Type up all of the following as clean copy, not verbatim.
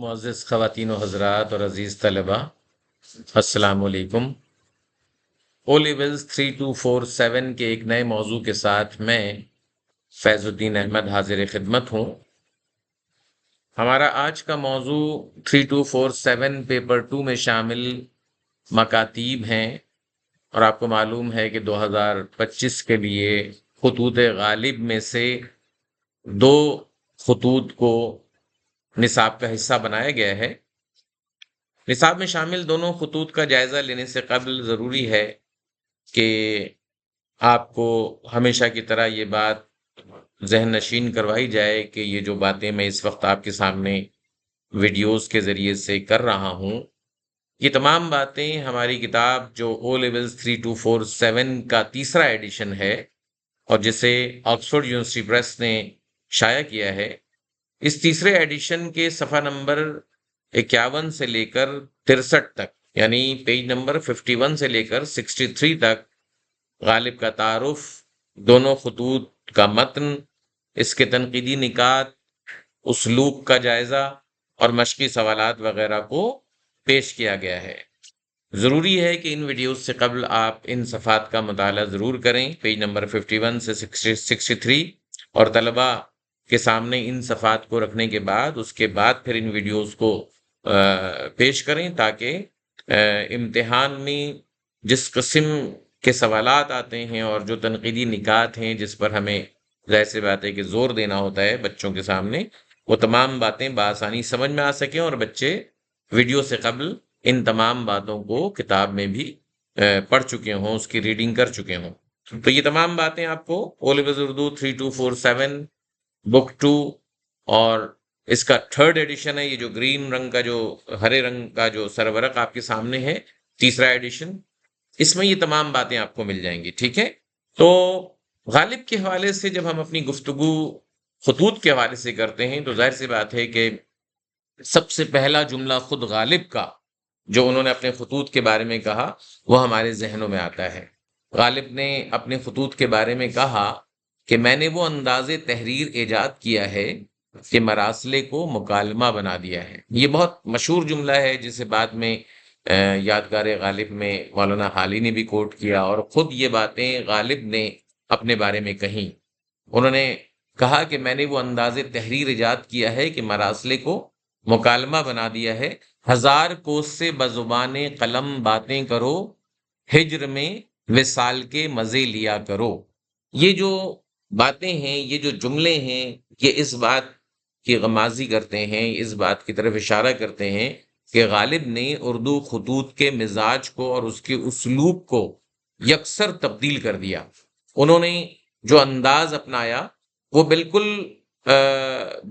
معزز خواتین و حضرات اور عزیز طلبہ، السلام علیکم۔ او لیولز 3247 کے ایک نئے موضوع کے ساتھ میں فیض الدین احمد حاضر خدمت ہوں۔ ہمارا آج کا موضوع 3247 پیپر 2 میں شامل مکاتیب ہیں، اور آپ کو معلوم ہے کہ 2025 کے لیے خطوط غالب میں سے 2 خطوط کو نصاب کا حصہ بنایا گیا ہے۔ نصاب میں شامل دونوں خطوط کا جائزہ لینے سے قبل ضروری ہے کہ آپ کو ہمیشہ کی طرح یہ بات ذہن نشین کروائی جائے کہ یہ جو باتیں میں اس وقت آپ کے سامنے ویڈیوز کے ذریعے سے کر رہا ہوں، یہ تمام باتیں ہماری کتاب جو او لیولز 3247 کا تیسرا ایڈیشن ہے اور جسے آکسفورڈ یونیورسٹی پریس نے شائع کیا ہے، اس تیسرے ایڈیشن کے صفحہ نمبر 51 سے لے کر 63 تک، یعنی پیج نمبر 51 سے لے کر 63 تک غالب کا تعارف، دونوں خطوط کا متن، اس کے تنقیدی نکات، اسلوب کا جائزہ اور مشقی سوالات وغیرہ کو پیش کیا گیا ہے۔ ضروری ہے کہ ان ویڈیوز سے قبل آپ ان صفحات کا مطالعہ ضرور کریں، پیج نمبر 51 سے 63، اور طلبہ کے سامنے ان صفحات کو رکھنے کے بعد اس کے بعد پھر ان ویڈیوز کو پیش کریں، تاکہ امتحان میں جس قسم کے سوالات آتے ہیں اور جو تنقیدی نکات ہیں جس پر ہمیں ظاہر سی بات ہے کہ زور دینا ہوتا ہے بچوں کے سامنے، وہ تمام باتیں بآسانی سمجھ میں آ سکیں اور بچے ویڈیو سے قبل ان تمام باتوں کو کتاب میں بھی پڑھ چکے ہوں، اس کی ریڈنگ کر چکے ہوں۔ تو یہ تمام باتیں آپ کو او لیولز اردو 3247 بک 2 اور اس کا 3rd ایڈیشن ہے، یہ جو گرین رنگ کا، جو ہرے رنگ کا جو سرورق آپ کے سامنے ہے، تیسرا ایڈیشن، اس میں یہ تمام باتیں آپ کو مل جائیں گی، ٹھیک ہے؟ تو غالب کے حوالے سے جب ہم اپنی گفتگو خطوط کے حوالے سے کرتے ہیں تو ظاہر سی بات ہے کہ سب سے پہلا جملہ خود غالب کا جو انہوں نے اپنے خطوط کے بارے میں کہا وہ ہمارے ذہنوں میں آتا ہے۔ غالب نے اپنے خطوط کے بارے میں کہا کہ میں نے وہ انداز تحریر ایجاد کیا ہے کہ مراسلے کو مکالمہ بنا دیا ہے۔ یہ بہت مشہور جملہ ہے جسے بعد میں یادگار غالب میں مولانا حالی نے بھی کوٹ کیا، اور خود یہ باتیں غالب نے اپنے بارے میں کہیں۔ انہوں نے کہا کہ میں نے وہ انداز تحریر ایجاد کیا ہے کہ مراسلے کو مکالمہ بنا دیا ہے، 1000 کوس سے بزبان قلم باتیں کرو، ہجر میں وصال کے مزے لیا کرو۔ یہ جو باتیں ہیں، یہ جو جملے ہیں، یہ اس بات کی غمازی کرتے ہیں، اس بات کی طرف اشارہ کرتے ہیں کہ غالب نے اردو خطوط کے مزاج کو اور اس کے اسلوب کو یکسر تبدیل کر دیا۔ انہوں نے جو انداز اپنایا وہ بالکل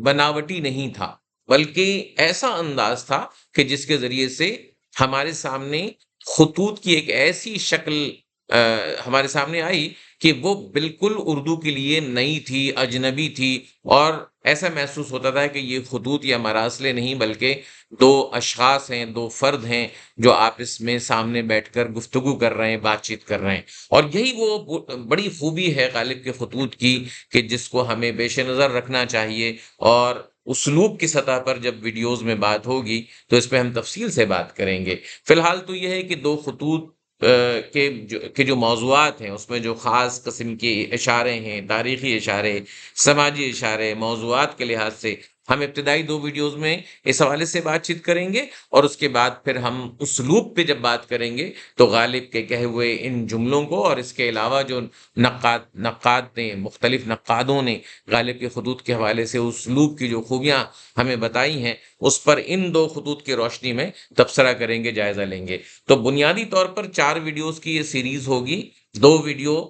بناوٹی نہیں تھا، بلکہ ایسا انداز تھا کہ جس کے ذریعے سے ہمارے سامنے خطوط کی ایک ایسی شکل ہمارے سامنے آئی کہ وہ بالکل اردو کے لیے نئی تھی، اجنبی تھی، اور ایسا محسوس ہوتا تھا کہ یہ خطوط یا مراسلے نہیں بلکہ 2 اشخاص ہیں، 2 فرد ہیں جو آپس میں سامنے بیٹھ کر گفتگو کر رہے ہیں، بات چیت کر رہے ہیں۔ اور یہی وہ بڑی خوبی ہے غالب کے خطوط کی کہ جس کو ہمیں پیش نظر رکھنا چاہیے، اور اسلوب کی سطح پر جب ویڈیوز میں بات ہوگی تو اس پہ ہم تفصیل سے بات کریں گے۔ فی الحال تو یہ ہے کہ 2 خطوط کے جو موضوعات ہیں اس میں جو خاص قسم کے اشارے ہیں، تاریخی اشارے، سماجی اشارے، موضوعات کے لحاظ سے ہم ابتدائی 2 ویڈیوز میں اس حوالے سے بات چیت کریں گے، اور اس کے بعد پھر ہم اسلوب پہ جب بات کریں گے تو غالب کے کہے ہوئے ان جملوں کو، اور اس کے علاوہ جو نقاد نے، مختلف نقادوں نے غالب کے خطوط کے حوالے سے اسلوب کی جو خوبیاں ہمیں بتائی ہیں، اس پر ان 2 خطوط کی روشنی میں تبصرہ کریں گے، جائزہ لیں گے۔ تو بنیادی طور پر 4 ویڈیوز کی یہ سیریز ہوگی۔ 2 ویڈیو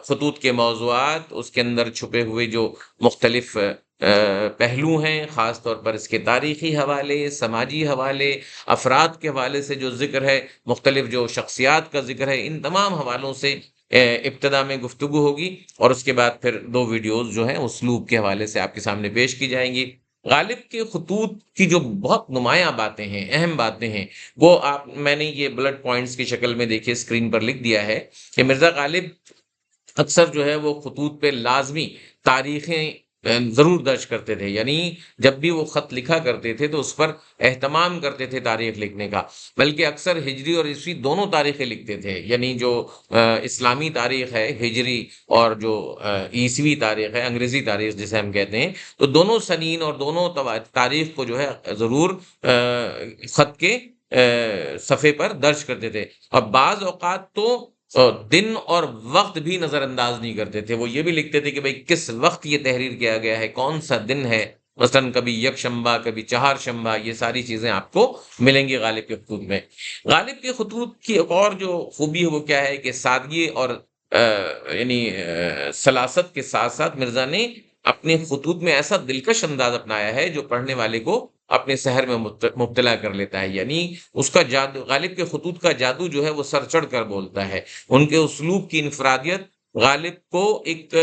خطوط کے موضوعات، اس کے اندر چھپے ہوئے جو مختلف پہلو ہیں، خاص طور پر اس کے تاریخی حوالے، سماجی حوالے، افراد کے حوالے سے جو ذکر ہے، مختلف جو شخصیات کا ذکر ہے، ان تمام حوالوں سے ابتدا میں گفتگو ہوگی، اور اس کے بعد پھر 2 ویڈیوز جو ہیں اسلوب کے حوالے سے آپ کے سامنے پیش کی جائیں گی۔ غالب کے خطوط کی جو بہت نمایاں باتیں ہیں، اہم باتیں ہیں، وہ میں نے یہ بلٹ پوائنٹس کی شکل میں دیکھیے اسکرین پر لکھ دیا ہے کہ مرزا غالب اکثر جو ہے وہ خطوط پہ لازمی تاریخیں ضرور درج کرتے تھے، یعنی جب بھی وہ خط لکھا کرتے تھے تو اس پر اہتمام کرتے تھے تاریخ لکھنے کا، بلکہ اکثر ہجری اور عیسوی دونوں تاریخیں لکھتے تھے، یعنی جو اسلامی تاریخ ہے ہجری اور جو عیسوی تاریخ ہے انگریزی تاریخ جسے ہم کہتے ہیں، تو دونوں سنین اور دونوں تاریخ کو جو ہے ضرور خط کے صفحے پر درج کرتے تھے، اور بعض اوقات تو دن اور وقت بھی نظر انداز نہیں کرتے تھے، وہ یہ بھی لکھتے تھے کہ بھئی کس وقت یہ تحریر کیا گیا ہے، کون سا دن ہے، مثلاً کبھی یک شنبہ کبھی چہار شنبہ، یہ ساری چیزیں آپ کو ملیں گی غالب کے خطوط میں۔ غالب کے خطوط کی ایک اور جو خوبی ہے وہ کیا ہے کہ سادگی اور یعنی سلاست کے ساتھ ساتھ مرزا نے اپنے خطوط میں ایسا دلکش انداز اپنایا ہے جو پڑھنے والے کو اپنے سحر میں مبتلا کر لیتا ہے، یعنی اس کا جادو، غالب کے خطوط کا جادو جو ہے وہ سر چڑھ کر بولتا ہے، ان کے اسلوب کی انفرادیت غالب کو ایک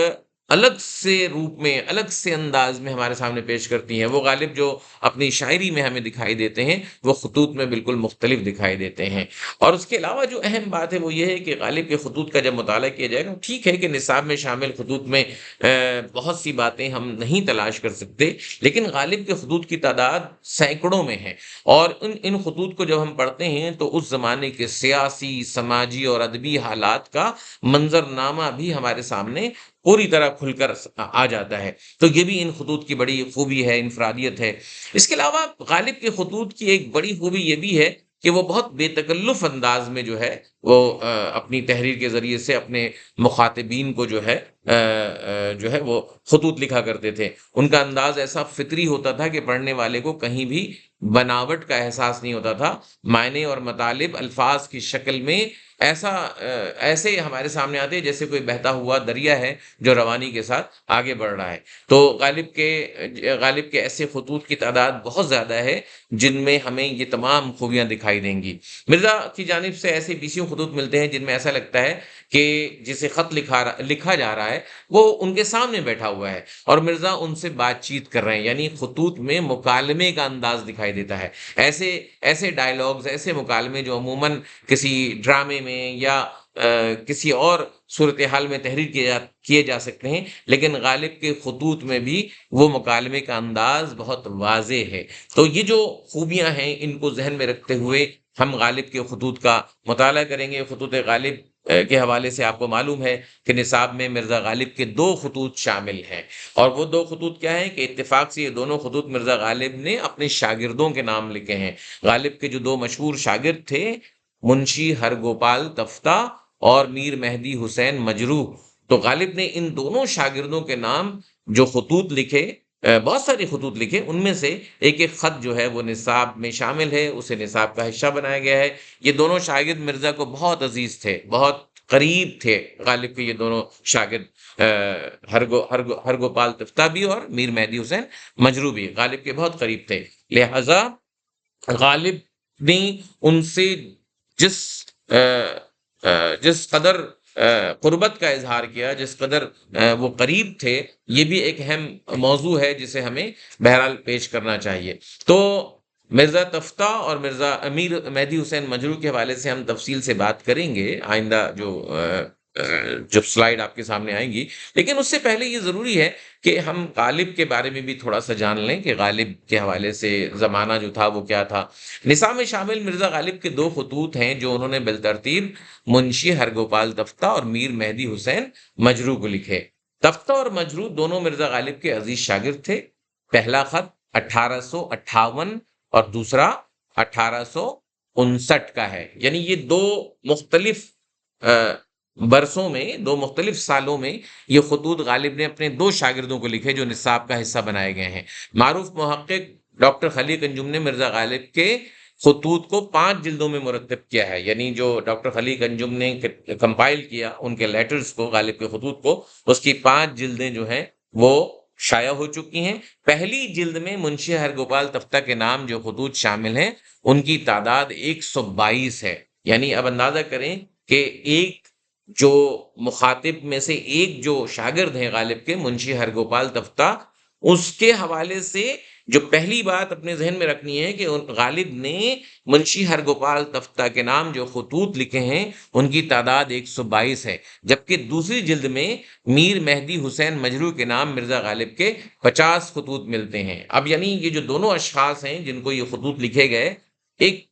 الگ سے روپ میں، الگ سے انداز میں ہمارے سامنے پیش کرتی ہیں۔ وہ غالب جو اپنی شاعری میں ہمیں دکھائی دیتے ہیں وہ خطوط میں بالکل مختلف دکھائی دیتے ہیں۔ اور اس کے علاوہ جو اہم بات ہے وہ یہ ہے کہ غالب کے خطوط کا جب مطالعہ کیا جائے گا، ٹھیک ہے کہ نصاب میں شامل خطوط میں بہت سی باتیں ہم نہیں تلاش کر سکتے، لیکن غالب کے خطوط کی تعداد سینکڑوں میں ہے، اور ان خطوط کو جب ہم پڑھتے ہیں تو اس زمانے کے سیاسی، سماجی اور ادبی حالات کا منظرنامہ بھی ہمارے سامنے پوری طرح کھل کر آ جاتا ہے، تو یہ بھی ان خطوط کی بڑی خوبی ہے، انفرادیت ہے۔ اس کے علاوہ غالب کے خطوط کی ایک بڑی خوبی یہ بھی ہے کہ وہ بہت بے تکلف انداز میں جو ہے وہ اپنی تحریر کے ذریعے سے اپنے مخاطبین کو جو ہے وہ خطوط لکھا کرتے تھے۔ ان کا انداز ایسا فطری ہوتا تھا کہ پڑھنے والے کو کہیں بھی بناوٹ کا احساس نہیں ہوتا تھا، معنی اور مطالب الفاظ کی شکل میں ایسے ہمارے سامنے آتے جیسے کوئی بہتا ہوا دریا ہے جو روانی کے ساتھ آگے بڑھ رہا ہے۔ تو غالب کے ایسے خطوط کی تعداد بہت زیادہ ہے جن میں ہمیں یہ تمام خوبیاں دکھائی دیں گی۔ مرزا کی جانب سے ایسے بیسیوں خطوط ملتے ہیں جن میں ایسا لگتا ہے کہ جسے خط لکھا جا رہا ہے وہ ان کے سامنے بیٹھا ہوا ہے اور مرزا ان سے بات چیت کر رہے ہیں، یعنی خطوط میں مکالمے کا انداز دکھائی دیتا ہے۔ ایسے ڈائلاگز، ایسے مکالمے جو عموماً کسی ڈرامے میں یا کسی اور صورتحال میں تحریر کیے جا سکتے ہیں، لیکن غالب کے خطوط میں بھی وہ مکالمے کا انداز بہت واضح ہے۔ تو یہ جو خوبیاں ہیں ان کو ذہن میں رکھتے ہوئے ہم غالب کے خطوط کا مطالعہ کریں گے۔ خطوط غالب کے حوالے سے آپ کو معلوم ہے کہ نصاب میں مرزا غالب کے 2 خطوط شامل ہیں، اور وہ 2 خطوط کیا ہیں کہ اتفاق سے یہ دونوں خطوط مرزا غالب نے اپنے شاگردوں کے نام لکھے ہیں۔ غالب کے جو 2 مشہور شاگرد تھے، منشی ہرگوپال تفتہ اور میر مہدی حسین مجروح، تو غالب نے ان دونوں شاگردوں کے نام جو خطوط لکھے، بہت سارے خطوط لکھے، ان میں سے ایک ایک خط جو ہے وہ نصاب میں شامل ہے، اسے نصاب کا حصہ بنایا گیا ہے۔ یہ دونوں شاگرد مرزا کو بہت عزیز تھے، بہت قریب تھے غالب کے یہ دونوں شاگرد، ہرگوپال تفتہ بھی اور میر مہدی حسین مجروح بھی غالب کے بہت قریب تھے، لہذا غالب نے ان سے جس جس قدر قربت کا اظہار کیا، جس قدر وہ قریب تھے، یہ بھی ایک اہم موضوع ہے جسے ہمیں بہرحال پیش کرنا چاہیے۔ تو مرزا تفتہ اور مرزا امیر مہدی حسین مجروح کے حوالے سے ہم تفصیل سے بات کریں گے آئندہ جب سلائیڈ آپ کے سامنے آئیں گی، لیکن اس سے پہلے یہ ضروری ہے کہ ہم غالب کے بارے میں بھی تھوڑا سا جان لیں کہ غالب کے حوالے سے زمانہ جو تھا وہ کیا تھا۔ نصاب میں شامل مرزا غالب کے 2 خطوط ہیں جو انہوں نے بالترتیب منشی ہرگوپال تفتہ اور میر مہدی حسین مجروح کو لکھے۔ تفتہ اور مجروح دونوں مرزا غالب کے عزیز شاگرد تھے۔ پہلا خط 1858 اور دوسرا 1859 کا ہے، یعنی یہ 2 مختلف برسوں میں، 2 مختلف سالوں میں یہ خطوط غالب نے اپنے 2 شاگردوں کو لکھے جو نصاب کا حصہ بنائے گئے ہیں۔ معروف محقق ڈاکٹر خلیق انجم نے مرزا غالب کے خطوط کو 5 جلدوں میں مرتب کیا ہے، یعنی جو ڈاکٹر خلیق انجم نے کمپائل کیا ان کے لیٹرز کو، غالب کے خطوط کو، اس کی 5 جلدیں جو ہیں وہ شائع ہو چکی ہیں۔ پہلی جلد میں منشی ہرگوپال تفتہ کے نام جو خطوط شامل ہیں ان کی تعداد 122 ہے، یعنی اب اندازہ کریں کہ ایک جو مخاطب میں سے ایک جو شاگرد ہیں غالب کے، منشی ہرگوپال تفتہ، اس کے حوالے سے جو پہلی بات اپنے ذہن میں رکھنی ہے کہ غالب نے منشی ہرگوپال تفتہ کے نام جو خطوط لکھے ہیں ان کی تعداد 122 ہے، جبکہ دوسری جلد میں میر مہدی حسین مجروح کے نام مرزا غالب کے 50 خطوط ملتے ہیں۔ اب یعنی یہ جو دونوں اشخاص ہیں جن کو یہ خطوط لکھے گئے، ایک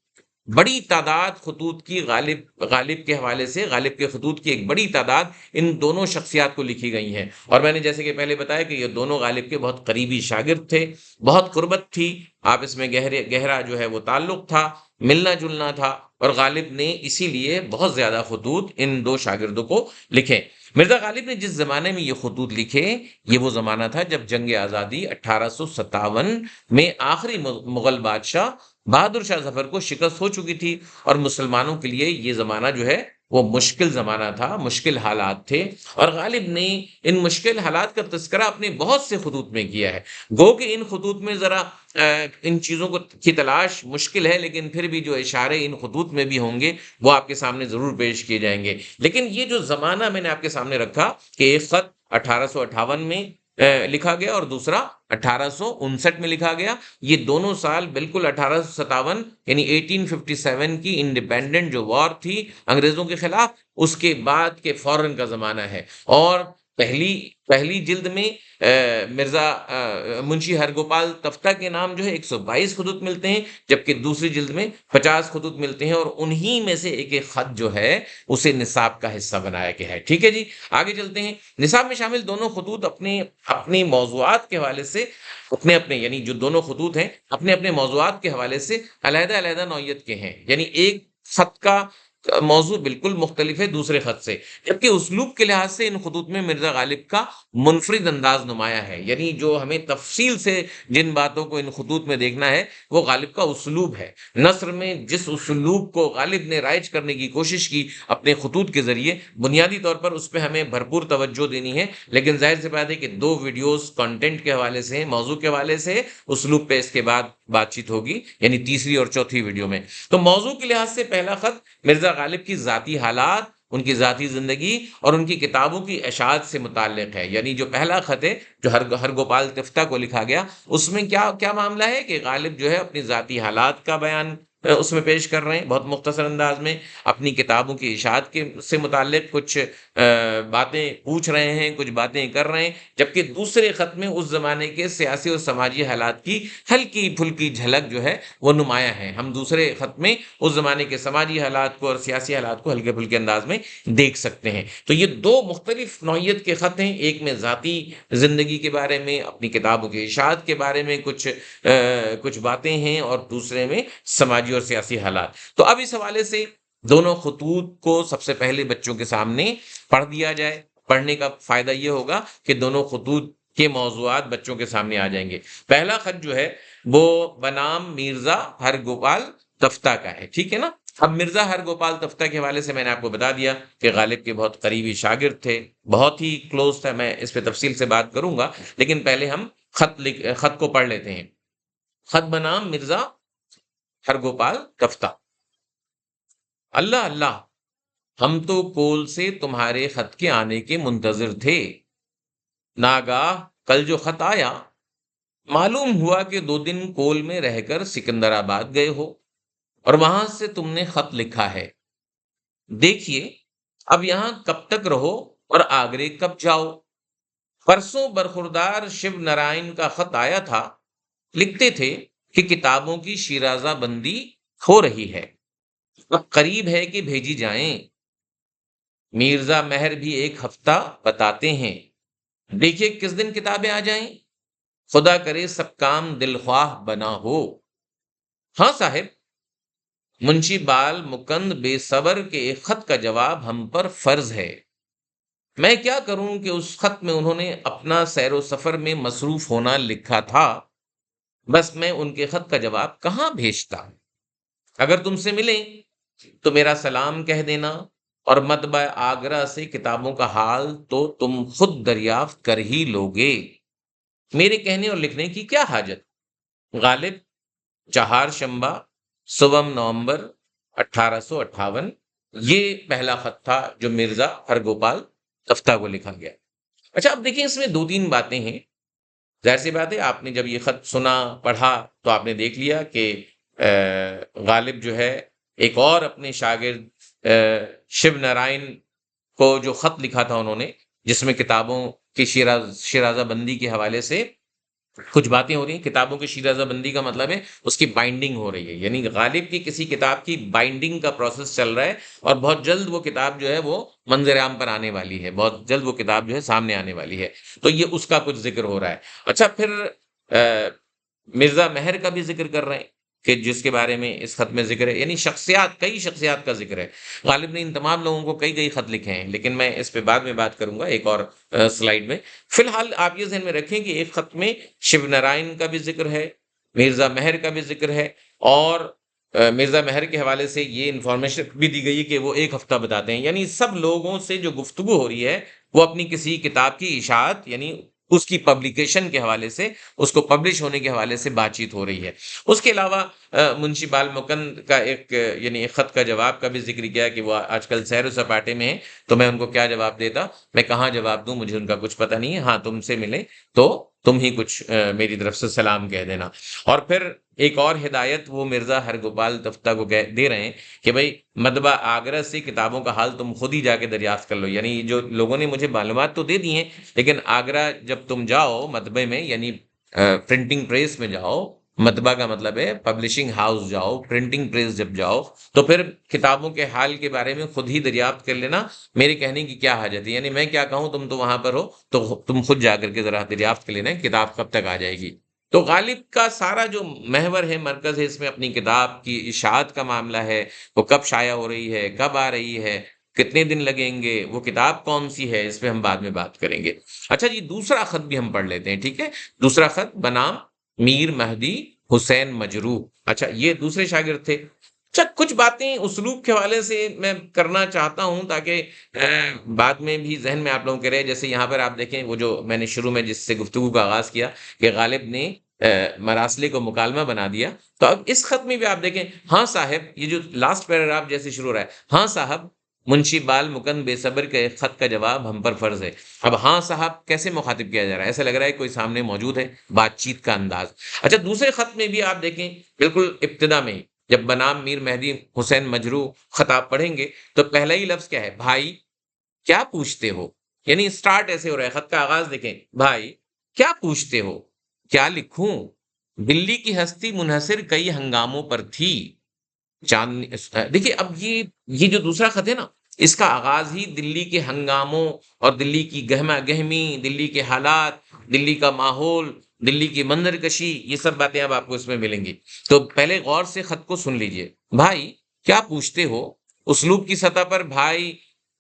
بڑی تعداد خطوط کی غالب کے حوالے سے، غالب کے خطوط کی ایک بڑی تعداد ان دونوں شخصیات کو لکھی گئی ہیں۔ اور میں نے جیسے کہ پہلے بتایا کہ یہ دونوں غالب کے بہت قریبی شاگرد تھے، بہت قربت تھی آپس میں، گہرا جو ہے وہ تعلق تھا، ملنا جلنا تھا، اور غالب نے اسی لیے بہت زیادہ خطوط ان دو شاگردوں کو لکھے۔ مرزا غالب نے جس زمانے میں یہ خطوط لکھے، یہ وہ زمانہ تھا جب جنگ آزادی 1857 میں آخری مغل بادشاہ بہادر شاہ ظفر کو شکست ہو چکی تھی، اور مسلمانوں کے لیے یہ زمانہ جو ہے وہ مشکل زمانہ تھا، مشکل حالات تھے، اور غالب نے ان مشکل حالات کا تذکرہ اپنے بہت سے خطوط میں کیا ہے۔ گو کہ ان خطوط میں ذرا ان چیزوں کی تلاش مشکل ہے، لیکن پھر بھی جو اشارے ان خطوط میں بھی ہوں گے وہ آپ کے سامنے ضرور پیش کیے جائیں گے۔ لیکن یہ جو زمانہ میں نے آپ کے سامنے رکھا کہ ایک خط 1858 میں لکھا گیا اور دوسرا 1859 میں لکھا گیا، یہ دونوں سال بالکل 1857 یعنی 1857 کی انڈیپینڈنٹ جو وار تھی انگریزوں کے خلاف، اس کے بعد کے فوراً کا زمانہ ہے۔ اور پہلی جلد میں منشی ہرگوپال تفتہ کے نام جو ہے 122 خطوط ملتے ہیں، جبکہ دوسری جلد میں 50 خطوط ملتے ہیں، اور انہی میں سے ایک ایک خط جو ہے اسے نصاب کا حصہ بنایا گیا ہے۔ ٹھیک ہے جی، آگے چلتے ہیں۔ نصاب میں شامل دونوں خطوط اپنے موضوعات کے حوالے سے، اپنے یعنی جو دونوں خطوط ہیں اپنے موضوعات کے حوالے سے علیحدہ علیحدہ نوعیت کے ہیں، یعنی ایک خط کا موضوع بالکل مختلف ہے دوسرے خط سے، جبکہ اسلوب کے لحاظ سے ان خطوط میں مرزا غالب کا منفرد انداز نمایاں ہے۔ یعنی جو ہمیں تفصیل سے جن باتوں کو ان خطوط میں دیکھنا ہے وہ غالب کا اسلوب ہے۔ نثر میں جس اسلوب کو غالب نے رائج کرنے کی کوشش کی اپنے خطوط کے ذریعے، بنیادی طور پر اس پہ ہمیں بھرپور توجہ دینی ہے، لیکن ظاہر سی بات ہے کہ دو ویڈیوز کنٹینٹ کے حوالے سے، موضوع کے حوالے سے، اسلوب پہ اس کے بعد بات چیت ہوگی، یعنی تیسری اور چوتھی ویڈیو میں۔ تو موضوع کے لحاظ سے پہلا خط مرزا غالب کی ذاتی حالات، ان کی ذاتی زندگی اور ان کی کتابوں کی اشاعت سے متعلق ہے۔ یعنی جو پہلا خط ہے جو ہرگوپال تفتہ کو لکھا گیا، اس میں کیا معاملہ ہے کہ غالب جو ہے اپنی ذاتی حالات کا بیان اس میں پیش کر رہے ہیں بہت مختصر انداز میں، اپنی کتابوں کی اشاعت سے متعلق کچھ باتیں پوچھ رہے ہیں، کچھ باتیں کر رہے ہیں، جبکہ دوسرے خط میں اس زمانے کے سیاسی اور سماجی حالات کی ہلکی پھلکی جھلک جو ہے وہ نمایاں ہے۔ ہم دوسرے خط میں اس زمانے کے سماجی حالات کو اور سیاسی حالات کو ہلکے پھلکے انداز میں دیکھ سکتے ہیں۔ تو یہ دو مختلف نوعیت کے خط ہیں، ایک میں ذاتی زندگی کے بارے میں، اپنی کتابوں کی اشاعت کے بارے میں کچھ باتیں ہیں، اور دوسرے میں سماجی اور سیاسی حالات۔ تو اب اس حوالے سے دونوں خطوط کو سب سے پہلے بچوں کے سامنے پڑھ دیا جائے۔ پڑھنے کا فائدہ یہ ہوگا کہ دونوں خطوط کے موضوعات بچوں کے سامنے آ جائیں گے۔ پہلا خط جو ہے وہ بنام مرزا ہرگوپال تفتہ کا ہے، ٹھیک ہے نا۔ اب مرزا ہرگوپال تفتہ کے حوالے سے میں نے آپ کو بتا دیا کہ غالب کے بہت قریبی شاگرد تھے، بہت ہی کلوز تھا، میں اس پہ تفصیل سے بات کروں گا، لیکن پہلے ہم خط کو پڑھ لیتے ہیں۔ خط بنام مرزا ہرگوپال تفتہ۔ اللہ اللہ، ہم تو کول سے تمہارے خط کے آنے کے منتظر تھے، ناگاہ کل جو خط آیا معلوم ہوا کہ 2 دن کول میں رہ کر سکندر آباد گئے ہو، اور وہاں سے تم نے خط لکھا ہے۔ دیکھیے اب یہاں کب تک رہو اور آگرے کب جاؤ۔ پرسوں برخوردار شیو نارائن کا خط آیا تھا، لکھتے تھے کہ کتابوں کی شیرازہ بندی ہو رہی ہے، اب قریب ہے کہ بھیجی جائیں۔ میرزا مہر بھی 1 ہفتہ بتاتے ہیں، دیکھیے کس دن کتابیں آ جائیں، خدا کرے سب کام دل خواہ بنا ہو۔ ہاں صاحب، منشی بال مکند بے صبر کے ایک خط کا جواب ہم پر فرض ہے۔ میں کیا کروں کہ اس خط میں انہوں نے اپنا سیر و سفر میں مصروف ہونا لکھا تھا، بس میں ان کے خط کا جواب کہاں بھیجتا۔ اگر تم سے ملیں تو میرا سلام کہہ دینا، اور مطبع آگرہ سے کتابوں کا حال تو تم خود دریافت کر ہی لوگے، میرے کہنے اور لکھنے کی کیا حاجت۔ غالب، چہار شنبہ، 16 نومبر 1858۔ یہ پہلا خط تھا جو مرزا ہرگوپال تفتہ کو لکھا گیا۔ اچھا اب دیکھیں اس میں 2-3 باتیں ہیں۔ ظاہر سی بات ہے آپ نے جب یہ خط سنا پڑھا تو آپ نے دیکھ لیا کہ غالب جو ہے ایک اور اپنے شاگرد شیو نارائن کو جو خط لکھا تھا انہوں نے، جس میں کتابوں کی شیرازہ بندی کے حوالے سے کچھ باتیں ہو رہی ہیں. کتابوں کی شیرازہ بندی کا مطلب ہے اس کی بائنڈنگ ہو رہی ہے، یعنی غالب کی کسی کتاب کی بائنڈنگ کا پروسیس چل رہا ہے، اور بہت جلد وہ کتاب جو ہے وہ منظر عام پر آنے والی ہے، بہت جلد وہ کتاب جو ہے سامنے آنے والی ہے. تو یہ اس کا کچھ ذکر ہو رہا ہے. اچھا، پھر مرزا مہر کا بھی ذکر کر رہے ہیں کہ جس کے بارے میں اس خط میں ذکر ہے، یعنی کئی شخصیات کا ذکر ہے. غالب نے ان تمام لوگوں کو کئی خط لکھے ہیں، لیکن میں اس پہ بعد میں بات کروں گا ایک اور سلائیڈ میں. فی الحال آپ یہ ذہن میں رکھیں کہ ایک خط میں شیو نارائن کا بھی ذکر ہے، مرزا مہر کا بھی ذکر ہے، اور مرزا مہر کے حوالے سے یہ انفارمیشن بھی دی گئی ہے کہ وہ ایک ہفتہ بتاتے ہیں. یعنی سب لوگوں سے جو گفتگو ہو رہی ہے وہ اپنی کسی کتاب کی اشاعت، یعنی اس کی پبلیکیشن کے حوالے سے، اس کو پبلش ہونے کے حوالے سے بات چیت ہو رہی ہے. اس کے علاوہ منشی بال مکند کا یعنی ایک خط کا جواب کا بھی ذکر کیا کہ وہ آج کل سیر و سپاٹے میں ہیں، تو میں ان کو کیا جواب دیتا، میں کہاں جواب دوں، مجھے ان کا کچھ پتہ نہیں ہے، ہاں تم سے ملے تو تم ہی کچھ میری طرف سے سلام کہہ دینا. اور پھر ایک اور ہدایت وہ مرزا ہرگوپال تفتہ کو دے رہے ہیں کہ بھائی مطبع آگرہ سے کتابوں کا حال تم خود ہی جا کے دریافت کر لو. یعنی جو لوگوں نے مجھے معلومات تو دے دی ہیں، لیکن آگرہ جب تم جاؤ مطبعے میں، یعنی پرنٹنگ پریس میں جاؤ، مطبع کا مطلب ہے پبلشنگ ہاؤس جاؤ، پرنٹنگ پریس جب جاؤ، تو پھر کتابوں کے حال کے بارے میں خود ہی دریافت کر لینا. میرے کہنے کی کیا حاجت ہے، یعنی میں کیا کہوں، تم تو وہاں پر ہو تو تم خود جا کر کے ذرا دریافت کر لینا کتاب کب تک آ جائے گی. تو غالب کا سارا جو محور ہے، مرکز ہے، اس میں اپنی کتاب کی اشاعت کا معاملہ ہے، وہ کب شائع ہو رہی ہے، کب آ رہی ہے، کتنے دن لگیں گے، وہ کتاب کون سی ہے، اس پہ ہم بعد میں بات کریں گے. اچھا جی، دوسرا خط بھی ہم پڑھ لیتے ہیں، ٹھیک ہے. دوسرا خط بنام میر مہدی حسین مجروح. اچھا، یہ دوسرے شاگرد تھے. اچھا، کچھ باتیں اسلوب کے حوالے سے میں کرنا چاہتا ہوں تاکہ بعد میں بھی ذہن میں آپ لوگوں کے رہے. جیسے یہاں پر آپ دیکھیں، وہ جو میں نے شروع میں جس سے گفتگو کا آغاز کیا کہ غالب نے مراسلے کو مکالمہ بنا دیا، تو اب اس خط میں بھی آپ دیکھیں، ہاں صاحب، یہ جو لاسٹ پیراگراف جیسے شروع ہو رہا ہے، ہاں صاحب منشی بال مکند بے صبر کے ایک خط کا جواب ہم پر فرض ہے. اب ہاں صاحب کیسے مخاطب کیا جا رہا ہے، ایسا لگ رہا ہے کوئی سامنے موجود ہے، بات چیت کا انداز. اچھا، دوسرے خط میں بھی آپ دیکھیں، بالکل ابتدا میں جب بنام میر مہدی حسین مجروح خطاب پڑھیں گے تو پہلا ہی لفظ کیا ہے، بھائی کیا پوچھتے ہو. یعنی سٹارٹ ایسے ہو رہا ہے، خط کا آغاز دیکھیں، بھائی کیا پوچھتے ہو، کیا لکھوں، دلی کی ہستی منحصر کئی ہنگاموں پر تھی. چاندنی دیکھیے، اب یہ جو دوسرا خط ہے نا، اس کا آغاز ہی دلی کے ہنگاموں اور دلی کی گہما گہمی، دلی کے حالات، دلی کا ماحول، دلی کی منظر کشی، یہ سب باتیں اب آپ کو اس میں ملیں گی. تو پہلے غور سے خط کو سن لیجئے. بھائی کیا پوچھتے ہو، اسلوب کی سطح پر بھائی،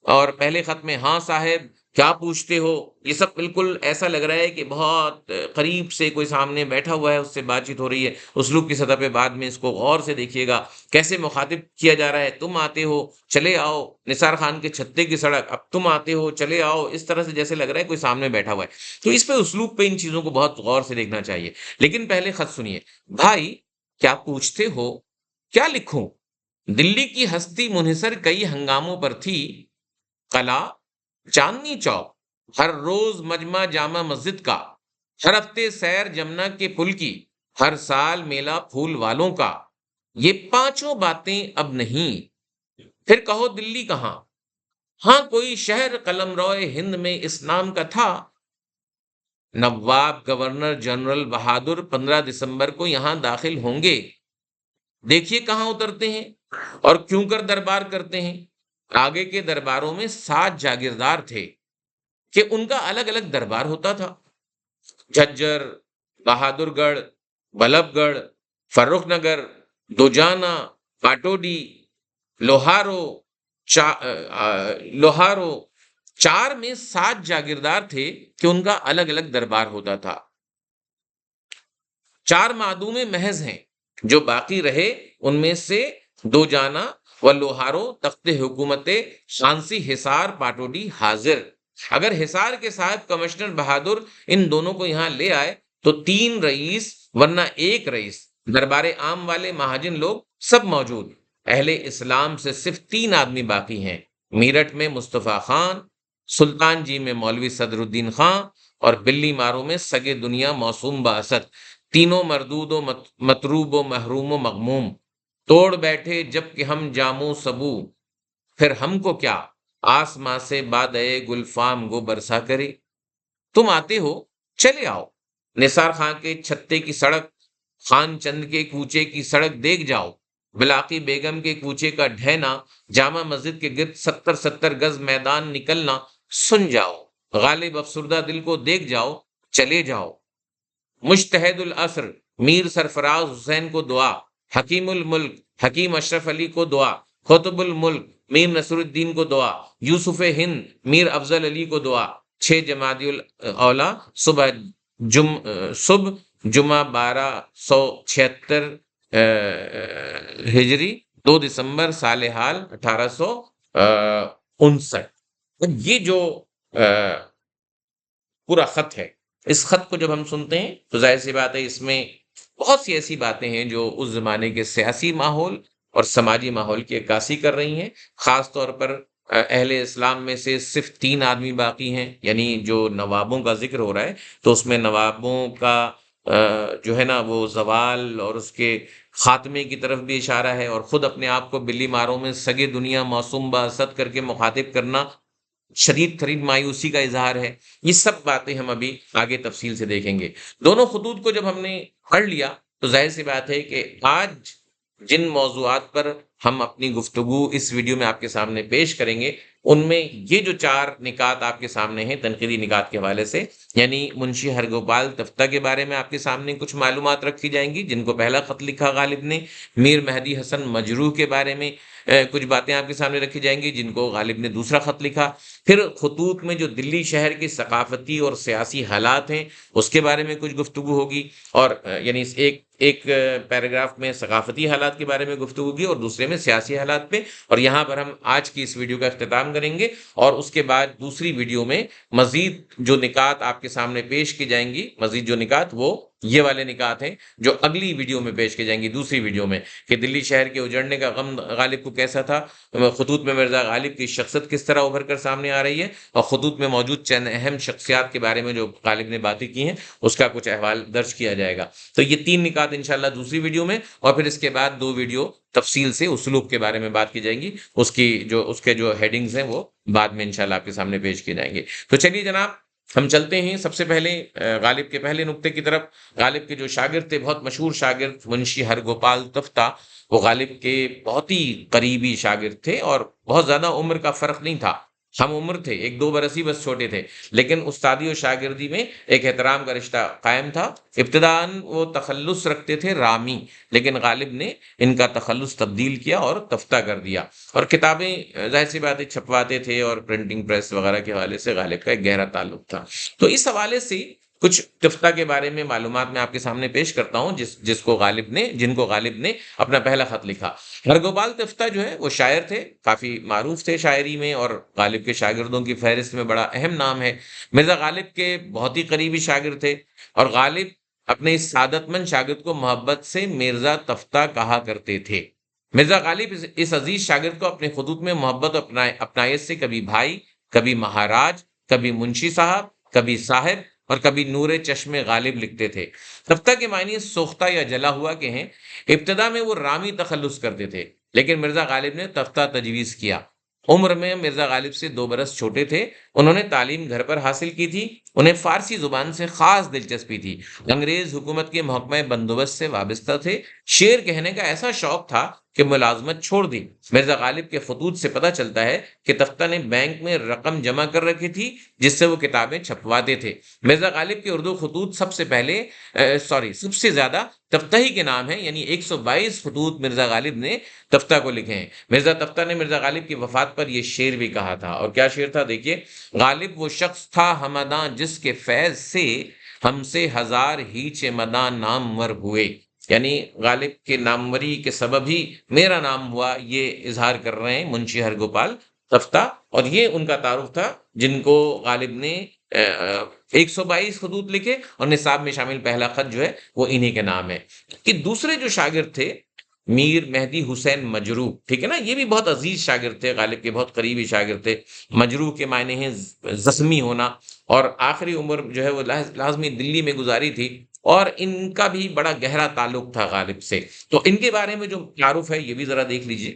اور پہلے خط میں ہاں صاحب کیا پوچھتے ہو، یہ سب بالکل ایسا لگ رہا ہے کہ بہت قریب سے کوئی سامنے بیٹھا ہوا ہے، اس سے بات چیت ہو رہی ہے. اسلوب کی سطح پہ بعد میں اس کو غور سے دیکھیے گا کیسے مخاطب کیا جا رہا ہے. تم آتے ہو چلے آؤ، نثار خان کے چھتے کی سڑک، اب تم آتے ہو چلے آؤ، اس طرح سے جیسے لگ رہا ہے کوئی سامنے بیٹھا ہوا ہے. تو اس پہ اسلوب پہ ان چیزوں کو بہت غور سے دیکھنا چاہیے. لیکن پہلے خط سنیے، بھائی کیا پوچھتے ہو، کیا لکھوں، دلی کی ہستی منحصر کئی ہنگاموں پر تھی. قلعہ، چاندنی چوک، ہر روز مجمع جامع مسجد کا، ہر ہفتے سیر جمنا کے پل کی، ہر سال میلہ پھول والوں کا. یہ پانچوں باتیں اب نہیں. پھر کہو دلی کہاں، ہاں کوئی شہر قلم روئے ہند میں اس نام کا تھا. نواب گورنر جنرل بہادر 15 دسمبر کو یہاں داخل ہوں گے. دیکھیے کہاں اترتے ہیں اور کیوں کر دربار کرتے ہیں. آگے کے درباروں میں 7 جاگیردار تھے کہ ان کا الگ الگ دربار ہوتا تھا. جھجر، بہادر گڑھ، بلب گڑھ، فرخ نگر، دوجانا، پاٹوڈی، لوہارو. لوہارو 4 میں 7 جاگیردار تھے کہ ان کا الگ الگ دربار ہوتا تھا. 4 معدوم محض ہیں، جو باقی رہے ان میں سے دوجانا و لوہارو تخت حکومت شانسی حصار پاٹوڈی حاضر. اگر حصار کے صاحب کمشنر بہادر ان دونوں کو یہاں لے آئے تو 3 رئیس ورنہ 1 رئیس، دربار عام والے مہاجن لوگ سب موجود. اہل اسلام سے صرف 3 آدمی باقی ہیں، میرٹھ میں مصطفیٰ خان، سلطان جی میں مولوی صدر الدین خان اور بلی ماروں میں سگے دنیا موسوم باسط، تینوں مردود و مطروب و محروم و مغموم، توڑ بیٹھے جب کہ ہم جاموں سبو، پھر ہم کو کیا آسماں سے بادئے گلفام گو برسا کرے۔ تم آتے ہو چلے آؤ، نثار خاں کے چھتے کی سڑک، خان چند کے کوچے کی سڑک دیکھ جاؤ، بلاقی بیگم کے کوچے کا ڈھہنا، جامع مسجد کے گرد 70 گز میدان نکلنا سن جاؤ، غالب افسردہ دل کو دیکھ جاؤ، چلے جاؤ۔ مجتہد العصر میر سرفراز حسین کو دعا، حکیم الملک حکیم اشرف علی کو دعا، قطب الملک میر نصر الدین کو دعا، یوسف ہند میر افضل علی کو دعا۔ 6 جمادی الاولا صبح جمعہ 1276 ہجری، 2 دسمبر سال حال 1859۔ یہ جو پورا خط ہے، اس خط کو جب ہم سنتے ہیں تو ظاہر سی بات ہے اس میں بہت سی ایسی باتیں ہیں جو اس زمانے کے سیاسی ماحول اور سماجی ماحول کی عکاسی کر رہی ہیں۔ خاص طور پر اہل اسلام میں سے صرف 3 آدمی باقی ہیں، یعنی جو نوابوں کا ذکر ہو رہا ہے تو اس میں نوابوں کا جو ہے نا وہ زوال اور اس کے خاتمے کی طرف بھی اشارہ ہے، اور خود اپنے آپ کو بلی ماروں میں سگے دنیا موسوم باسط کر کے مخاطب کرنا شدید ترین مایوسی کا اظہار ہے۔ یہ سب باتیں ہم ابھی آگے تفصیل سے دیکھیں گے۔ دونوں خطوط کو جب ہم نے پڑھ لیا تو ظاہر سی بات ہے کہ آج جن موضوعات پر ہم اپنی گفتگو اس ویڈیو میں آپ کے سامنے پیش کریں گے، ان میں یہ جو 4 نکات آپ کے سامنے ہیں تنقیدی نکات کے حوالے سے، یعنی منشی ہرگوپال تفتہ کے بارے میں آپ کے سامنے کچھ معلومات رکھی جائیں گی جن کو پہلا خط لکھا غالب نے، میر مہدی حسن مجروح کے بارے میں کچھ باتیں آپ کے سامنے رکھی جائیں گی جن کو غالب نے دوسرا خط لکھا، پھر خطوط میں جو دلی شہر کے ثقافتی اور سیاسی حالات ہیں اس کے بارے میں کچھ گفتگو ہوگی، اور یعنی اس ایک پیراگراف میں ثقافتی حالات کے بارے میں گفتگو ہوگی اور دوسرے میں سیاسی حالات پہ، اور یہاں پر ہم آج کی اس ویڈیو کا اختتام کریں گے، اور اس کے بعد دوسری ویڈیو میں مزید جو نکات آپ کے سامنے پیش کی جائیں گی، مزید جو نکات وہ یہ والے نکات ہیں جو اگلی ویڈیو میں پیش کی جائیں گی، دوسری ویڈیو میں، کہ دلی شہر کے اجڑنے کا غم غالب کو کیسا تھا، خطوط میں مرزا غالب کی شخصیت کس طرح ابھر کر سامنے آ رہی ہے، اور خطوط میں موجود چند اہم شخصیات کے بارے میں جو غالب نے باتیں کی ہیں اس کا کچھ احوال درج کیا جائے گا۔ تو یہ 3 نکات انشاءاللہ دوسری ویڈیو میں، اور پھر اس کے بعد 2 ویڈیو تفصیل سے اسلوب کے بارے میں بات کی جائیں گی، اس کے جو ہیڈنگز ہیں وہ بعد میں انشاءاللہ آپ کے سامنے پیش کیے جائیں گے۔ تو چلیے جناب ہم چلتے ہیں سب سے پہلے غالب کے پہلے نقطے کی طرف۔ غالب کے جو شاگرد تھے، بہت مشہور شاگرد منشی ہرگوپال تفتہ، وہ غالب کے بہت ہی قریبی شاگرد تھے، اور بہت زیادہ عمر کا فرق نہیں تھا، ہم عمر تھے، 1-2 برس ہی بس چھوٹے تھے، لیکن استادی و شاگردی میں ایک احترام کا رشتہ قائم تھا۔ ابتداً وہ تخلص رکھتے تھے رامی، لیکن غالب نے ان کا تخلص تبدیل کیا اور تفتہ کر دیا، اور کتابیں ظاہر سی باتیں چھپواتے تھے، اور پرنٹنگ پریس وغیرہ کے حوالے سے غالب کا ایک گہرا تعلق تھا۔ تو اس حوالے سے کچھ تفتہ کے بارے میں معلومات میں آپ کے سامنے پیش کرتا ہوں جن کو غالب نے اپنا پہلا خط لکھا۔ ہرگوپال تفتہ جو ہے وہ شاعر تھے، کافی معروف تھے شاعری میں، اور غالب کے شاگردوں کی فہرست میں بڑا اہم نام ہے۔ مرزا غالب کے بہت ہی قریبی شاگرد تھے، اور غالب اپنے اس سعادت مند شاگرد کو محبت سے مرزا تفتہ کہا کرتے تھے۔ مرزا غالب اس عزیز شاگرد کو اپنے خطوط میں محبت اور اپنائیت سے کبھی بھائی، کبھی مہاراج، کبھی منشی صاحب، کبھی صاحب، اور کبھی نور چشم غالب لکھتے تھے۔ تفتہ کے معنی سوختہ یا جلا ہوا کے ہیں۔ ابتدا میں وہ رامی تخلص کرتے تھے، لیکن مرزا غالب نے تفتہ تجویز کیا۔ عمر میں مرزا غالب سے 2 برس چھوٹے تھے، انہوں نے تعلیم گھر پر حاصل کی تھی، انہیں فارسی زبان سے خاص دلچسپی تھی، انگریز حکومت کے محکمہ بندوبست سے وابستہ تھے، شعر کہنے کا ایسا شوق تھا کہ ملازمت چھوڑ دی۔ مرزا غالب کے خطوط سے پتہ چلتا ہے کہ تفتہ نے بینک میں رقم جمع کر رکھی تھی جس سے وہ کتابیں چھپواتے تھے۔ مرزا غالب کے اردو خطوط سب سے زیادہ تفتہ ہی کے نام ہیں، یعنی 122 خطوط مرزا غالب نے تفتہ کو لکھے ہیں۔ مرزا تفتہ نے مرزا غالب کی وفات پر یہ شعر بھی کہا تھا، اور کیا شعر تھا دیکھیے: غالب وہ شخص تھا ہمداں جس کے فیض سے ہم سے 1000 ہیچ مداں نامور ہوئے، یعنی غالب کے ناموری کے سبب ہی میرا نام ہوا، یہ اظہار کر رہے ہیں منشی ہرگوپال تفتہ، اور یہ ان کا تعارف تھا جن کو غالب نے 122 خطوط لکھے، اور نصاب میں شامل پہلا خط جو ہے وہ انہی کے نام ہے۔ کہ دوسرے جو شاگرد تھے میر مہدی حسین مجروح، ٹھیک ہے نا، یہ بھی بہت عزیز شاگرد تھے، غالب کے بہت قریبی شاگرد تھے۔ مجروح کے معنی ہیں زخمی ہونا، اور آخری عمر جو ہے وہ لازمی دلی میں گزاری تھی، اور ان کا بھی بڑا گہرا تعلق تھا غالب سے۔ تو ان کے بارے میں جو تعارف ہے یہ بھی ذرا دیکھ لیجئے۔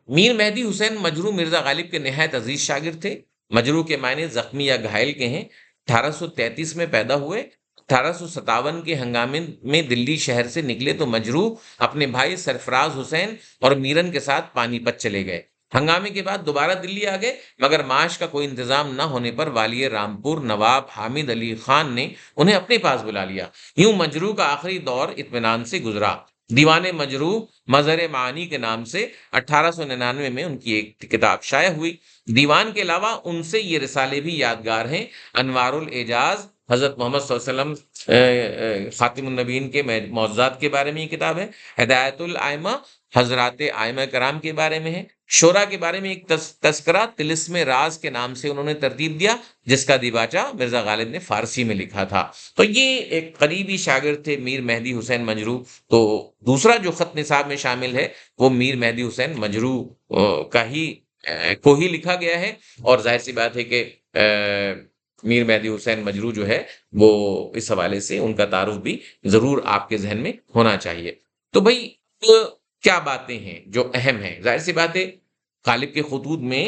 میر مہدی حسین مجروح مرزا غالب کے نہایت عزیز شاگرد تھے۔ مجروح کے معنی زخمی یا گھائل کے ہیں۔ 1833 میں پیدا ہوئے۔ 1857 کے ہنگامے میں دلی شہر سے نکلے تو مجروح اپنے بھائی سرفراز حسین اور میرن کے ساتھ پانی پت چلے گئے۔ ہنگامے کے بعد دوبارہ دلی آ گئے، مگر معاش کا کوئی انتظام نہ ہونے پر والی رامپور نواب حامد علی خان نے انہیں اپنے پاس بلا لیا۔ یوں مجروح کا آخری دور اطمینان سے گزرا۔ دیوان مجروح مظہر معانی کے نام سے 1899 میں ان کی ایک کتاب شائع ہوئی۔ دیوان کے علاوہ ان سے یہ رسالے بھی یادگار ہیں۔ انوار الاعجاز، حضرت محمد صلی اللہ علیہ وسلم خاتم النبیین کے معجزات کے بارے میں یہ کتاب ہے۔ ہدایت الائمہ، حضرات ائمہ کرام کے بارے میں ہے۔ شورا کے بارے میں ایک تذکرہ طلسم راز کے نام سے انہوں نے ترتیب دیا، جس کا دیباچہ مرزا غالب نے فارسی میں لکھا تھا۔ تو یہ ایک قریبی شاگرد تھے میر مہدی حسین مجروح۔ تو دوسرا جو خط نصاب میں شامل ہے وہ میر مہدی حسین مجروح کو ہی لکھا گیا ہے، اور ظاہر سی بات ہے کہ میر مہدی حسین مجروح جو ہے وہ اس حوالے سے ان کا تعارف بھی ضرور آپ کے ذہن میں ہونا چاہیے۔ تو بھائی کیا باتیں ہیں جو اہم ہیں؟ ظاہر سی بات ہے غالب کے خطوط میں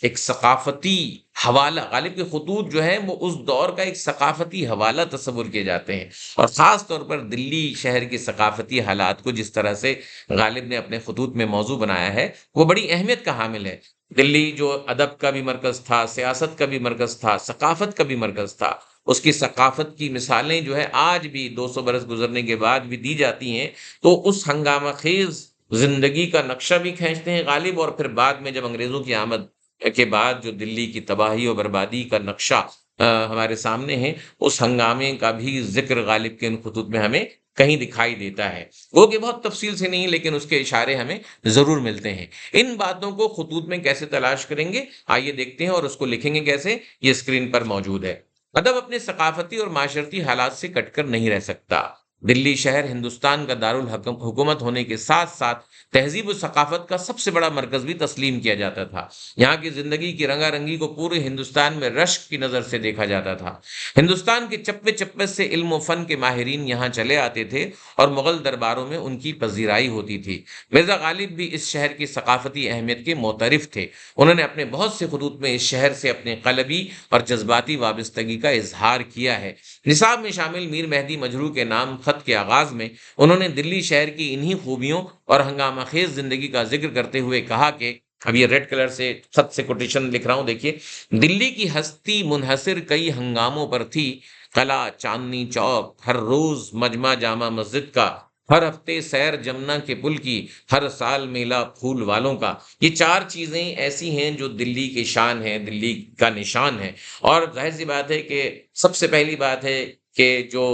ایک ثقافتی حوالہ، غالب کے خطوط جو ہیں وہ اس دور کا ایک ثقافتی حوالہ تصور کیے جاتے ہیں، اور خاص طور پر دلی شہر کے ثقافتی حالات کو جس طرح سے غالب نے اپنے خطوط میں موضوع بنایا ہے وہ بڑی اہمیت کا حامل ہے۔ دلی جو ادب کا بھی مرکز تھا، سیاست کا بھی مرکز تھا، ثقافت کا بھی مرکز تھا، اس کی ثقافت کی مثالیں جو ہے آج بھی 200 برس گزرنے کے بعد بھی دی جاتی ہیں۔ تو اس ہنگامہ خیز زندگی کا نقشہ بھی کھینچتے ہیں غالب، اور پھر بعد میں جب انگریزوں کی آمد کے بعد جو دلی کی تباہی و بربادی کا نقشہ ہمارے سامنے ہے، اس ہنگامے کا بھی ذکر غالب کے ان خطوط میں ہمیں کہیں دکھائی دیتا ہے۔ وہ کہ بہت تفصیل سے نہیں، لیکن اس کے اشارے ہمیں ضرور ملتے ہیں۔ ان باتوں کو خطوط میں کیسے تلاش کریں گے، آئیے دیکھتے ہیں، اور اس کو لکھیں گے کیسے، یہ اسکرین پر موجود ہے۔ ادب اپنے ثقافتی اور معاشرتی حالات سے کٹ کر نہیں رہ سکتا۔ دلی شہر ہندوستان کا دارالحکومت ہونے کے ساتھ ساتھ تہذیب و ثقافت کا سب سے بڑا مرکز بھی تسلیم کیا جاتا تھا۔ یہاں کی زندگی کی رنگا رنگی کو پورے ہندوستان میں رشک کی نظر سے دیکھا جاتا تھا۔ ہندوستان کے چپے چپے سے علم و فن کے ماہرین یہاں چلے آتے تھے، اور مغل درباروں میں ان کی پذیرائی ہوتی تھی۔ مرزا غالب بھی اس شہر کی ثقافتی اہمیت کے معترف تھے۔ انہوں نے اپنے بہت سے خطوط میں اس شہر سے اپنے قلبی اور جذباتی وابستگی کا اظہار کیا ہے۔ نصاب میں شامل میر مہدی مجروح کے نام خط کے آغاز میں انہوں نے دلی شہر کی انہی خوبیوں اور ہنگامہ خیز زندگی کا ذکر کرتے ہوئے کہا کہ، اب یہ ریڈ کلر سے خط سے کوٹیشن لکھ رہا ہوں، دیکھیے، دلی کی ہستی منحصر کئی ہنگاموں پر تھی۔ قلعہ، چاندنی چوک، ہر روز مجمع جامع مسجد کا، ہر ہفتے سیر جمنا کے پل کی، ہر سال میلہ پھول والوں کا۔ یہ چار چیزیں ایسی ہیں جو دلی کی شان ہے، دلی کا نشان ہے۔ اور ظاہر سی بات ہے کہ سب سے پہلی بات ہے کہ جو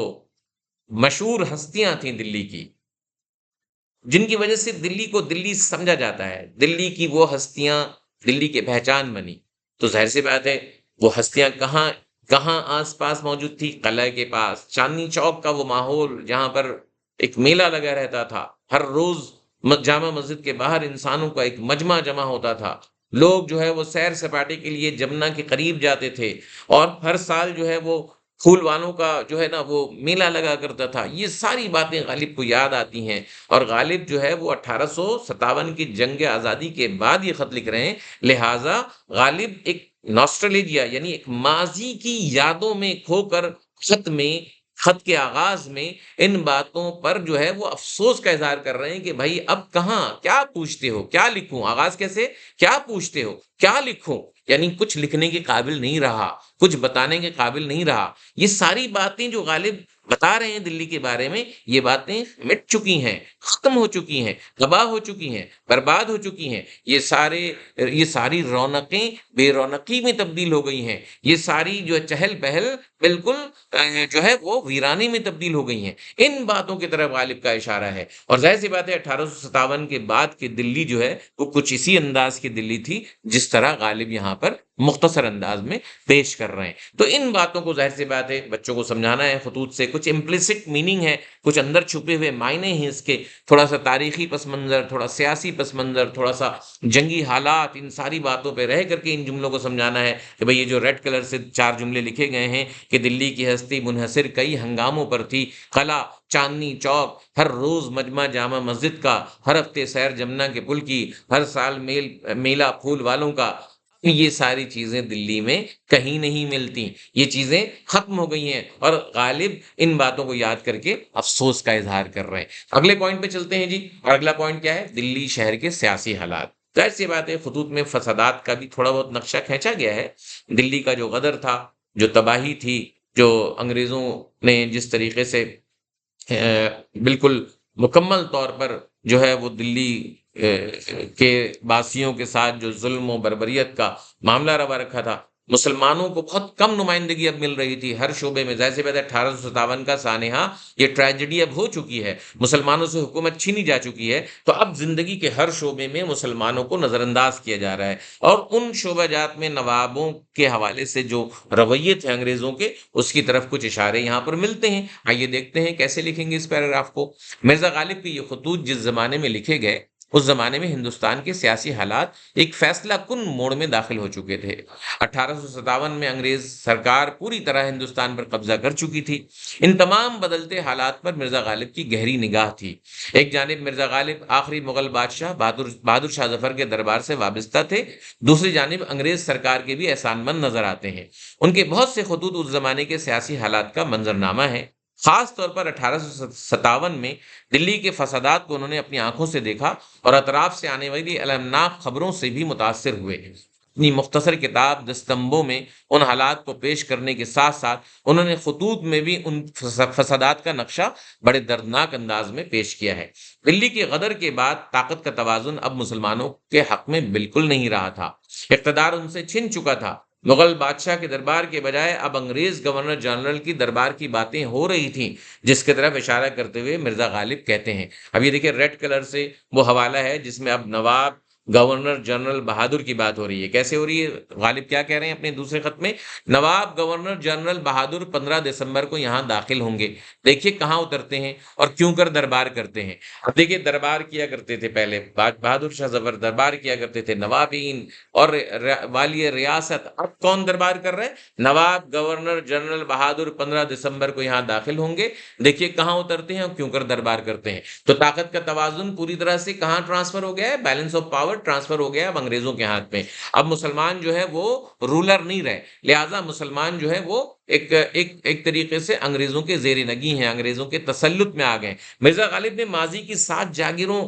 مشہور ہستیاں تھیں دلی کی، جن کی وجہ سے دلی کو دلی سمجھا جاتا ہے، دلی کی وہ ہستیاں دلی کی پہچان بنی، تو ظاہر سی بات ہے وہ ہستیاں کہاں کہاں آس پاس موجود تھی؟ قلعہ کے پاس، چاندنی چوک کا وہ ماحول جہاں پر ایک میلہ لگا رہتا تھا، ہر روز جامع مسجد کے باہر انسانوں کا ایک مجمع جمع ہوتا تھا، لوگ جو ہے وہ سیر سپاٹے کے لیے جمنا کے قریب جاتے تھے، اور ہر سال جو ہے وہ پھول والوں کا جو ہے نا وہ میلہ لگا کرتا تھا۔ یہ ساری باتیں غالب کو یاد آتی ہیں، اور غالب جو ہے وہ 1857 کی جنگ آزادی کے بعد یہ خط لکھ رہے ہیں، لہٰذا غالب ایک ناسٹریلجیا یعنی ایک ماضی کی یادوں میں کھو کر خط کے آغاز میں ان باتوں پر جو ہے وہ افسوس کا اظہار کر رہے ہیں کہ بھائی اب کہاں، کیا پوچھتے ہو، کیا لکھوں، آغاز کیسے، کیا پوچھتے ہو، کیا لکھوں، یعنی کچھ لکھنے کے قابل نہیں رہا، کچھ بتانے کے قابل نہیں رہا۔ یہ ساری باتیں جو غالب بتا رہے ہیں دلی کے بارے میں، یہ باتیں مٹ چکی ہیں، ختم ہو چکی ہیں، تباہ ہو چکی ہیں، برباد ہو چکی ہیں۔ یہ ساری رونقیں بے رونقی میں تبدیل ہو گئی ہیں، یہ ساری جو چہل پہل بالکل جو ہے وہ ویرانے میں تبدیل ہو گئی ہیں۔ ان باتوں کی طرف غالب کا اشارہ ہے، اور ظاہر سی بات ہے 1857 کے بعد کی دلی جو ہے وہ کچھ اسی انداز کی دلی تھی جس طرح غالب یہاں پر مختصر انداز میں پیش کر رہے ہیں. تو ان باتوں کو ظاہر سی بات ہے بچوں کو سمجھانا ہے. خطوط سے کچھ امپلیسٹ میننگ ہے، کچھ اندر چھپے ہوئے معنی ہیں اس کے، تھوڑا سا تاریخی پس منظر، تھوڑا سیاسی پس منظر، تھوڑا سا جنگی حالات، ان ساری باتوں پہ رہ کر کے ان جملوں کو سمجھانا ہے کہ بھئی یہ جو ریڈ کلر سے 4 جملے لکھے گئے ہیں کہ دلی کی ہستی منحصر کئی ہنگاموں پر تھی، قلعہ، چاندنی چوک، ہر روز مجمع جامع مسجد کا، ہر ہفتے سیر جمنا کے پل کی، ہر سال میلہ پھول والوں کا. یہ ساری چیزیں دلی میں کہیں نہیں ملتی، یہ چیزیں ختم ہو گئی ہیں، اور غالب ان باتوں کو یاد کر کے افسوس کا اظہار کر رہے ہیں. اگلے پوائنٹ پہ چلتے ہیں جی. اور اگلا پوائنٹ کیا ہے؟ دلی شہر کے سیاسی حالات. ظاہر سی بات ہے خطوط میں فسادات کا بھی تھوڑا بہت نقشہ کھینچا گیا ہے. دلی کا جو غدر تھا، جو تباہی تھی، جو انگریزوں نے جس طریقے سے بالکل مکمل طور پر جو ہے وہ دلی کے باسیوں کے ساتھ جو ظلم و بربریت کا معاملہ روا رکھا تھا. مسلمانوں کو بہت کم نمائندگی اب مل رہی تھی ہر شعبے میں. ظاہر سی بات ہے 1857 کا سانحہ، یہ ٹریجڈی اب ہو چکی ہے، مسلمانوں سے حکومت چھینی جا چکی ہے. تو اب زندگی کے ہر شعبے میں مسلمانوں کو نظر انداز کیا جا رہا ہے، اور ان شعبہ جات میں نوابوں کے حوالے سے جو رویے تھے انگریزوں کے، اس کی طرف کچھ اشارے یہاں پر ملتے ہیں. آئیے دیکھتے ہیں کیسے لکھیں گے اس پیراگراف کو. مرزا غالب کے یہ خطوط جس زمانے میں لکھے گئے، اس زمانے میں ہندوستان کے سیاسی حالات ایک فیصلہ کن موڑ میں داخل ہو چکے تھے. 1857 میں انگریز سرکار پوری طرح ہندوستان پر قبضہ کر چکی تھی. ان تمام بدلتے حالات پر مرزا غالب کی گہری نگاہ تھی. ایک جانب مرزا غالب آخری مغل بادشاہ بہادر شاہ ظفر کے دربار سے وابستہ تھے، دوسری جانب انگریز سرکار کے بھی احسان مند نظر آتے ہیں. ان کے بہت سے خطوط اس زمانے کے سیاسی حالات کا منظرنامہ ہے. خاص طور پر 1857 میں دلی کے فسادات کو انہوں نے اپنی آنکھوں سے دیکھا، اور اطراف سے آنے والی المناک خبروں سے بھی متاثر ہوئے. اپنی مختصر کتاب دستمبوں میں ان حالات کو پیش کرنے کے ساتھ ساتھ انہوں نے خطوط میں بھی ان فسادات کا نقشہ بڑے دردناک انداز میں پیش کیا ہے. دلی کے غدر کے بعد طاقت کا توازن اب مسلمانوں کے حق میں بالکل نہیں رہا تھا. اقتدار ان سے چھن چکا تھا. مغل بادشاہ کے دربار کے بجائے اب انگریز گورنر جنرل کی دربار کی باتیں ہو رہی تھیں، جس کی طرف اشارہ کرتے ہوئے مرزا غالب کہتے ہیں. اب یہ دیکھیں ریڈ کلر سے وہ حوالہ ہے جس میں اب نواب گورنر جنرل بہادر کی بات ہو رہی ہے. کیسے ہو رہی ہے؟ غالب کیا کہہ رہے ہیں اپنے دوسرے خط میں؟ نواب گورنر جنرل بہادر 15 دسمبر کو یہاں داخل ہوں گے. دیکھیے کہاں اترتے ہیں اور کیوں کر دربار کرتے ہیں. اب دیکھیے دربار کیا کرتے تھے پہلے بہادر شاہ ظفر، دربار کیا کرتے تھے نوابین اور والی ریاست. اب کون دربار کر رہے ہیں؟ نواب گورنر جنرل بہادر 15 دسمبر کو یہاں داخل ہوں گے. دیکھیے کہاں اترتے ہیں اور کیوں کر دربار کرتے ہیں. تو طاقت کا توازن پوری طرح سے کہاں ٹرانسفر ہو گیا ہے؟ بیلنس آف پاور ٹرانسفر ہو گیا اب انگریزوں کے ہاتھ میں. اب مسلمان جو ہے وہ رولر نہیں رہے، لہٰذا مسلمان جو ہے وہ ایک طریقے سے انگریزوں کے زیر نگی ہیں، انگریزوں کے تسلط میں آ گئے. مرزا غالب نے ماضی کی 7 جاگیروں،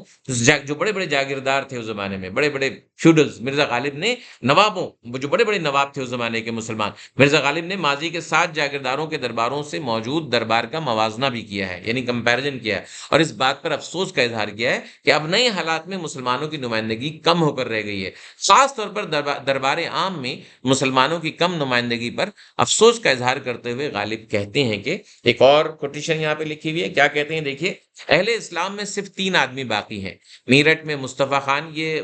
جو بڑے بڑے جاگیردار تھے اس زمانے میں، بڑے بڑے فیوڈلز، مرزا غالب نے نوابوں، جو بڑے بڑے نواب تھے اس زمانے کے مسلمان، مرزا غالب نے ماضی کے 7 جاگیرداروں کے درباروں سے موجود دربار کا موازنہ بھی کیا ہے، یعنی کمپیریزن کیا ہے، اور اس بات پر افسوس کا اظہار کیا ہے کہ اب نئے حالات میں مسلمانوں کی نمائندگی کم ہو کر رہ گئی ہے. خاص طور پر دربار عام میں مسلمانوں کی کم نمائندگی پر افسوس کا اظہار کرتے ہوئے غالب کہتے ہیں کہ ایک اور کوٹیشن یہاں پہ لکھی ہوئی ہے. کیا کہتے ہیں دیکھیے، اہل اسلام میں صرف 3 آدمی باقی ہیں. میرٹھ میں مصطفیٰ خان، یہ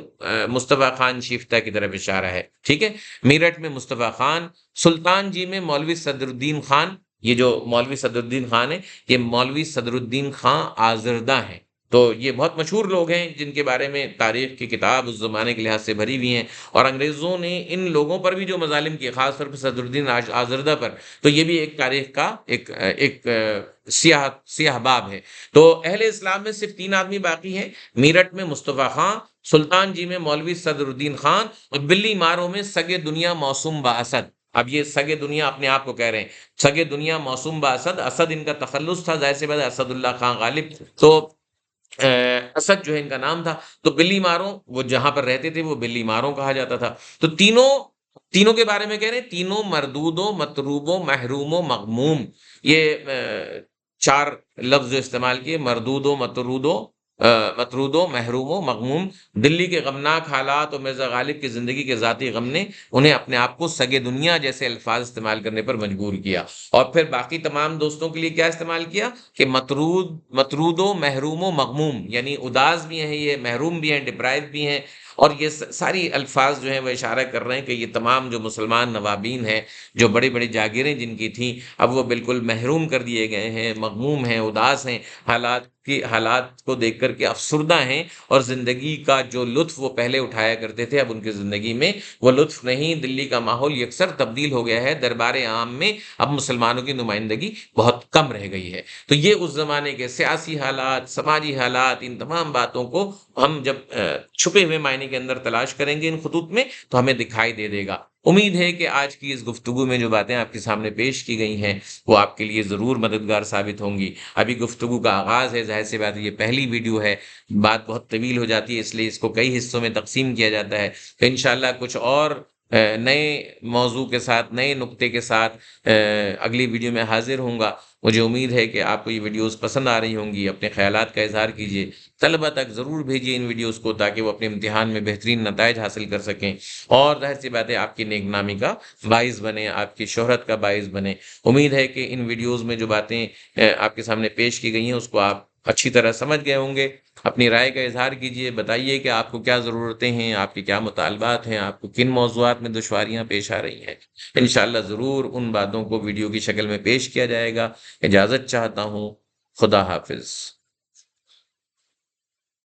مصطفیٰ خان شیفتہ کی طرف اشارہ ہے، ٹھیک ہے. میرٹھ میں مصطفیٰ خان، سلطان جی میں مولوی صدر الدین خان. یہ جو مولوی صدر الدین خان ہے، یہ مولوی صدر الدین خان آزردہ ہیں. تو یہ بہت مشہور لوگ ہیں جن کے بارے میں تاریخ کی کتاب اس زمانے کے لحاظ سے بھری ہوئی ہیں، اور انگریزوں نے ان لوگوں پر بھی جو مظالم کیے، خاص طور پر صدر الدین آزردہ پر، تو یہ بھی ایک تاریخ کا ایک سیاہ باب ہے. تو اہل اسلام میں صرف 3 آدمی باقی ہیں. میرٹھ میں مصطفیٰ خان، سلطان جی میں مولوی صدر الدین خان، اور بلی ماروں میں سگے دنیا موسوم با اسد. اب یہ سگے دنیا اپنے آپ کو کہہ رہے ہیں، سگے دنیا موسوم با اسد. اسد ان کا تخلص تھا، ظاہر سی بات ہے اسد اللہ خان غالب. تو اسد جو ہے ان کا نام تھا. تو بلی ماروں، وہ جہاں پر رہتے تھے وہ بلی ماروں کہا جاتا تھا. تو تینوں کے بارے میں کہہ رہے ہیں، تینوں مردود و مطروب و محروم و مغموم. یہ 4 لفظ جو استعمال کیے، مردود و مطرود و مطرود و محروم و مغموم، دلی کے غمناک حالات اور مرزا غالب کی زندگی کے ذاتی غم نے انہیں اپنے آپ کو سگے دنیا جیسے الفاظ استعمال کرنے پر مجبور کیا، اور پھر باقی تمام دوستوں کے لیے کیا استعمال کیا کہ مطرود و محروم و مغموم، یعنی اداس بھی ہیں یہ، محروم بھی ہیں، ڈپرائیو بھی ہیں، اور یہ ساری الفاظ جو ہیں وہ اشارہ کر رہے ہیں کہ یہ تمام جو مسلمان نوابین ہیں، جو بڑی بڑی جاگیریں جن کی تھیں، اب وہ بالکل محروم کر دیے گئے ہیں، مغموم ہیں، اداس ہیں، حالات کو دیکھ کر کے افسردہ ہیں، اور زندگی کا جو لطف وہ پہلے اٹھایا کرتے تھے اب ان کی زندگی میں وہ لطف نہیں، دلی کا ماحول یکسر تبدیل ہو گیا ہے، دربار عام میں اب مسلمانوں کی نمائندگی بہت کم رہ گئی ہے۔ تو یہ اس زمانے کے سیاسی حالات، سماجی حالات، ان تمام باتوں کو ہم جب چھپے ہوئے معنی کے اندر تلاش کریں گے ان خطوط میں تو ہمیں دکھائی دے دے گا۔ امید ہے کہ آج کی اس گفتگو میں جو باتیں آپ کے سامنے پیش کی گئی ہیں وہ آپ کے لیے ضرور مددگار ثابت ہوں گی۔ ابھی گفتگو کا آغاز ہے، ظاہر سی بات ہے یہ پہلی ویڈیو ہے، بات بہت طویل ہو جاتی ہے، اس لیے اس کو کئی حصوں میں تقسیم کیا جاتا ہے، تو انشاءاللہ کچھ اور نئے موضوع کے ساتھ، نئے نکتے کے ساتھ اگلی ویڈیو میں حاضر ہوں گا۔ مجھے امید ہے کہ آپ کو یہ ویڈیوز پسند آ رہی ہوں گی، اپنے خیالات کا اظہار کیجیے، طلبہ تک ضرور بھیجیے ان ویڈیوز کو تاکہ وہ اپنے امتحان میں بہترین نتائج حاصل کر سکیں، اور ظاہر سی بات ہے آپ کی نیک نامی کا باعث بنے، آپ کی شہرت کا باعث بنے۔ امید ہے کہ ان ویڈیوز میں جو باتیں آپ کے سامنے پیش کی گئی ہیں اس کو آپ اچھی طرح سمجھ گئے ہوں گے۔ اپنی رائے کا اظہار کیجیے، بتائیے کہ آپ کو کیا ضرورتیں ہیں، آپ کے کیا مطالبات ہیں، آپ کو کن موضوعات میں دشواریاں پیش آ رہی ہیں۔ انشاءاللہ ضرور ان باتوں کو ویڈیو کی شکل میں پیش کیا جائے گا۔ اجازت چاہتا ہوں، خدا حافظ۔